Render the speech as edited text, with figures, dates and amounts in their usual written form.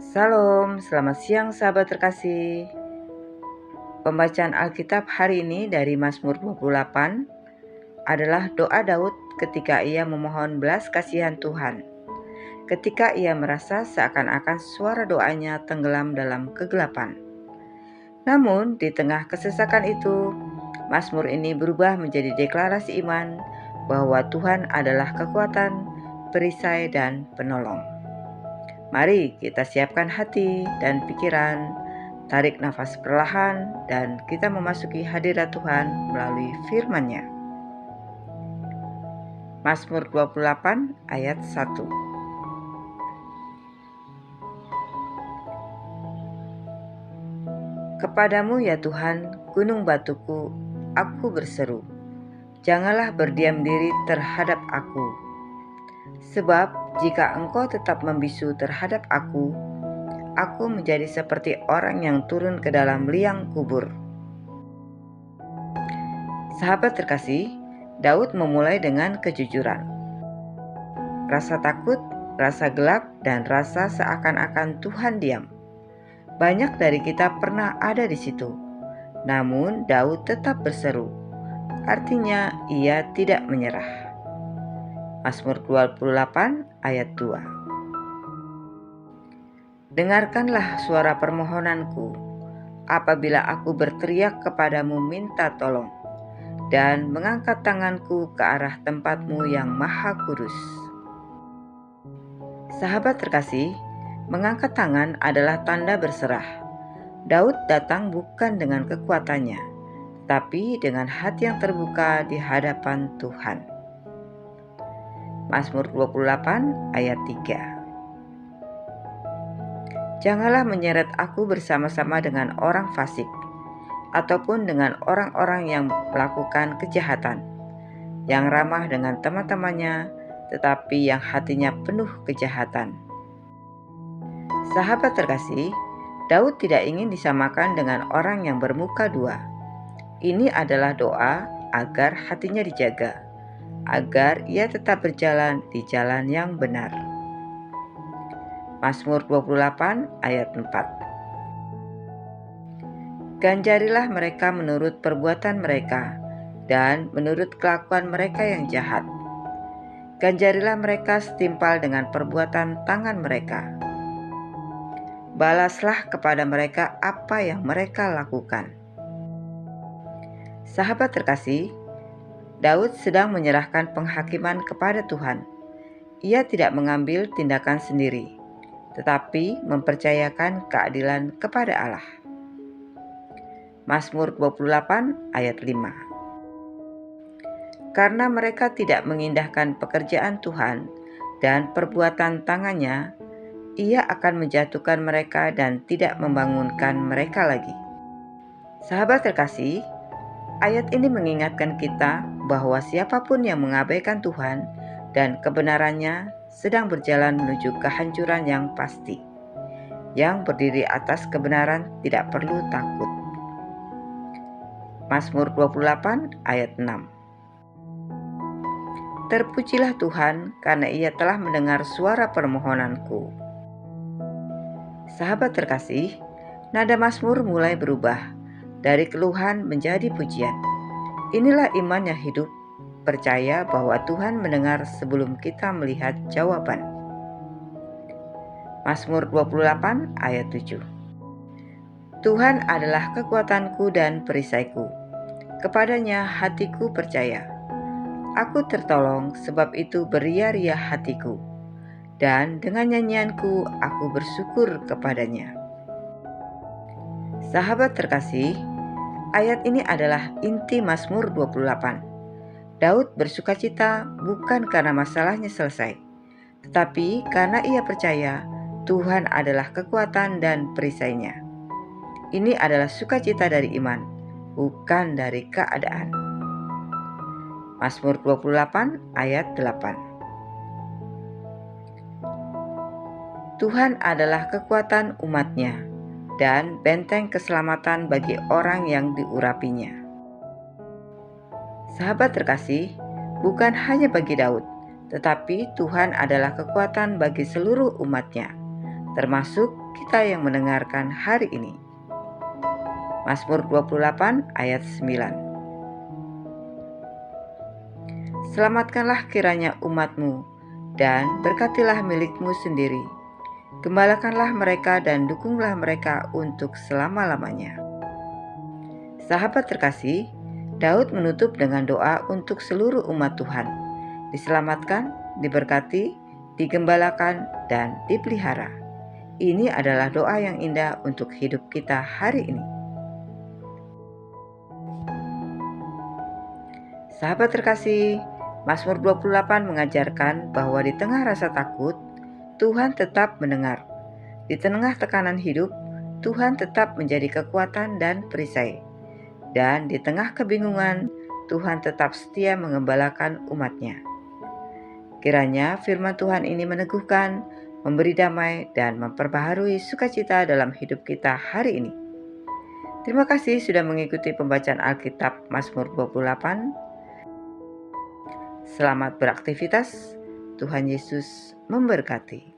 Salam, selamat siang sahabat terkasih. Pembacaan Alkitab hari ini dari Mazmur 28 adalah doa Daud ketika ia memohon belas kasihan Tuhan. Ketika ia merasa seakan-akan suara doanya tenggelam dalam kegelapan. Namun di tengah kesesakan itu, Mazmur ini berubah menjadi deklarasi iman bahwa Tuhan adalah kekuatan, perisai, dan penolong. Mari kita siapkan hati dan pikiran, tarik nafas perlahan, dan kita memasuki hadirat Tuhan melalui firman-Nya. Mazmur 28 ayat 1. Kepadamu ya Tuhan, gunung batuku, aku berseru. Janganlah berdiam diri terhadap aku. Sebab jika Engkau tetap membisu terhadap aku menjadi seperti orang yang turun ke dalam liang kubur. Sahabat terkasih, Daud memulai dengan kejujuran. Rasa takut, rasa gelap, dan rasa seakan-akan Tuhan diam. Banyak dari kita pernah ada di situ. Namun Daud tetap berseru. Artinya ia tidak menyerah. Mazmur 28 ayat 2. Dengarkanlah suara permohonanku apabila aku berteriak kepadamu minta tolong dan mengangkat tanganku ke arah tempat-Mu yang maha kudus. Sahabat terkasih, mengangkat tangan adalah tanda berserah. Daud datang bukan dengan kekuatannya, tapi dengan hati yang terbuka di hadapan Tuhan. Mazmur 28 ayat 3. Janganlah menyeret aku bersama-sama dengan orang fasik, ataupun dengan orang-orang yang melakukan kejahatan, yang ramah dengan teman-temannya, tetapi yang hatinya penuh kejahatan. Sahabat terkasih, Daud tidak ingin disamakan dengan orang yang bermuka dua. Ini adalah doa agar hatinya dijaga, agar ia tetap berjalan di jalan yang benar. Mazmur 28 ayat 4. Ganjarilah mereka menurut perbuatan mereka dan menurut kelakuan mereka yang jahat. Ganjarilah mereka setimpal dengan perbuatan tangan mereka. Balaslah kepada mereka apa yang mereka lakukan. Sahabat terkasih, Daud sedang menyerahkan penghakiman kepada Tuhan. Ia tidak mengambil tindakan sendiri, tetapi mempercayakan keadilan kepada Allah. Mazmur 28 ayat 5. Karena mereka tidak mengindahkan pekerjaan Tuhan dan perbuatan tangannya, Ia akan menjatuhkan mereka dan tidak membangunkan mereka lagi. Sahabat terkasih, ayat ini mengingatkan kita bahwa siapapun yang mengabaikan Tuhan dan kebenarannya sedang berjalan menuju kehancuran yang pasti. Yang berdiri atas kebenaran tidak perlu takut. Mazmur 28 ayat 6. Terpujilah Tuhan karena Ia telah mendengar suara permohonanku. Sahabat terkasih, nada Mazmur mulai berubah dari keluhan menjadi pujian. Inilah iman yang hidup, percaya bahwa Tuhan mendengar sebelum kita melihat jawaban. Mazmur 28 ayat 7. Tuhan adalah kekuatanku dan perisaiku. Kepadanya hatiku percaya. Aku tertolong, sebab itu beria-ria hatiku. Dan dengan nyanyianku aku bersyukur kepadanya. Sahabat terkasih, ayat ini adalah inti Mazmur 28. Daud bersukacita bukan karena masalahnya selesai, tetapi karena ia percaya Tuhan adalah kekuatan dan perisainya. Ini adalah sukacita dari iman, bukan dari keadaan. Mazmur 28 ayat 8. Tuhan adalah kekuatan umat-Nya dan benteng keselamatan bagi orang yang diurapinya. Sahabat terkasih, bukan hanya bagi Daud, tetapi Tuhan adalah kekuatan bagi seluruh umat-Nya, termasuk kita yang mendengarkan hari ini. Mazmur 28 ayat 9. Selamatkanlah kiranya umat-Mu dan berkatilah milik-Mu sendiri. Gembalakanlah mereka dan dukunglah mereka untuk selama-lamanya. Sahabat terkasih, Daud menutup dengan doa untuk seluruh umat Tuhan, diselamatkan, diberkati, digembalakan, dan dipelihara. Ini adalah doa yang indah untuk hidup kita hari ini. Sahabat terkasih, Mazmur 28 mengajarkan bahwa di tengah rasa takut, Tuhan tetap mendengar. Di tengah tekanan hidup, Tuhan tetap menjadi kekuatan dan perisai. Dan di tengah kebingungan, Tuhan tetap setia mengembalakan umat-Nya. Kiranya firman Tuhan ini meneguhkan, memberi damai, dan memperbaharui sukacita dalam hidup kita hari ini. Terima kasih sudah mengikuti pembacaan Alkitab Mazmur 28. Selamat beraktivitas. Tuhan Yesus memberkati.